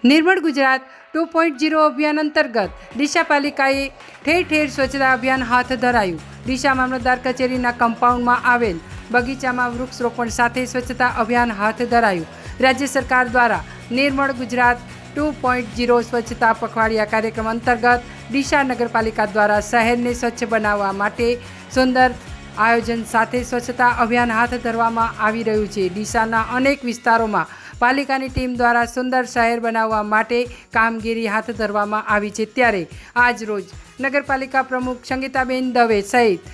નિર્મળ ગુજરાત 2.0 અભિયાન અંતર્ગત ડીસા પાલિકાએ ઠેર ઠેર સ્વચ્છતા અભિયાન હાથ ધરાયું। ડીસા મામલતદાર કચેરીના કમ્પાઉન્ડમાં આવેલ બગીચામાં વૃક્ષરોપણ સાથે સ્વચ્છતા અભિયાન હાથ ધરાયું। રાજ્ય સરકાર દ્વારા નિર્મળ ગુજરાત 2.0 સ્વચ્છતા પખવાડિયા કાર્યક્રમ અંતર્ગત ડીસા નગરપાલિકા દ્વારા શહેરને સ્વચ્છ બનાવવા માટે સુંદર આયોજન સાથે સ્વચ્છતા અભિયાન હાથ ધરવામાં આવી રહ્યું છે। ડીસાના અનેક વિસ્તારોમાં પાલિકાની ટીમ દ્વારા સુંદર શહેર બનાવવા માટે કામગીરી હાથ ધરવામાં આવી છે। ત્યારે આજ રોજ નગરપાલિકા પ્રમુખ સંગીતાબેન દવે સહિત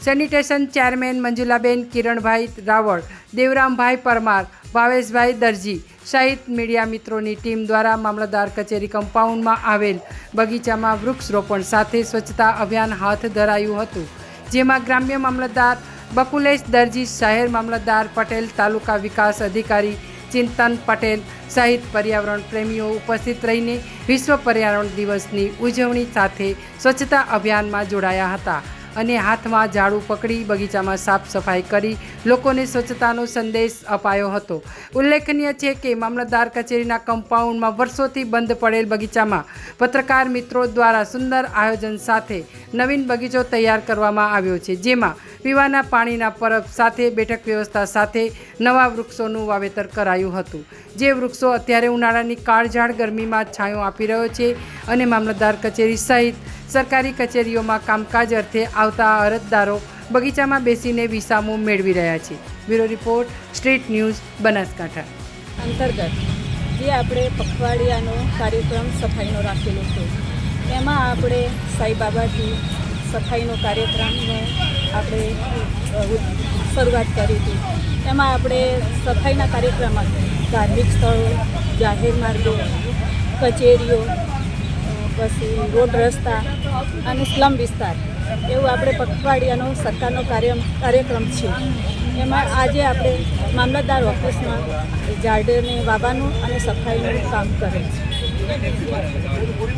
સેનિટેશન ચેરમેન મંજુલાબેન કિરણભાઈ રાવળ, દેવરામભાઈ પરમાર, ભાવેશભાઈ દરજી સહિત મીડિયા મિત્રોની ટીમ દ્વારા મામલતદાર કચેરી કમ્પાઉન્ડમાં આવેલ બગીચામાં વૃક્ષરોપણ સાથે સ્વચ્છતા અભિયાન હાથ ધરાયું હતું, જેમાં ગ્રામ્ય મામલતદાર બકુલેશ દરજી, શહેર મામલતદાર પટેલ, તાલુકા વિકાસ અધિકારી ચિંતન પટેલ સહિત પર્યાવરણ પ્રેમીઓ ઉપસ્થિત રહીને વિશ્વ પર્યાવરણ દિવસની ઉજવણી સાથે સ્વચ્છતા અભિયાનમાં જોડાયા હતા અને હાથમાં ઝાડુ પકડી બગીચામાં સાફ સફાઈ કરી લોકોને સ્વચ્છતાનો સંદેશ અપાયો હતો। ઉલ્લેખનીય છે કે મામલતદાર કચેરીના કમ્પાઉન્ડમાં વર્ષોથી બંધ પડેલ બગીચામાં પત્રકાર મિત્રો દ્વારા સુંદર આયોજન સાથે નવીન બગીચો તૈયાર કરવામાં આવ્યો છે, જેમાં પીવાના પાણીના પરબ સાથે બેઠક વ્યવસ્થા સાથે નવા વૃક્ષોનું વાવેતર કરાયું હતું, જે વૃક્ષો અત્યારે ઉનાળાની કાળઝાળ ગરમીમાં છાંયો આપી રહ્યો છે અને મામલતદાર કચેરી સહિત સરકારી કચેરીઓમાં કામકાજ અર્થે આવતા અરજદારો બગીચામાં બેસીને વિસામો મેળવી રહ્યા છે। Bureau report, street news, Banaskantha. અંતર્ગત જે આપણે પખવાડિયાનો કાર્યક્રમ સફાઈનો રાખેલો છે, એમાં આપણે સાંઈબાબાથી સફાઈનો કાર્યક્રમનો આપણે શરૂઆત કરી હતી। એમાં આપણે સફાઈના કાર્યક્રમમાં ધાર્મિક સ્થળો, જાહેર માર્ગો, કચેરીઓ, પછી રોડ રસ્તા અને સ્લમ વિસ્તાર એવું આપણે પખવાડિયાનો સરકારનો કાર્યક્રમ છે। એમાં આજે આપણે મામલતદાર ઓફિસમાં ઝાડને વાવવાનું અને સફાઈનું કામ કરે છે।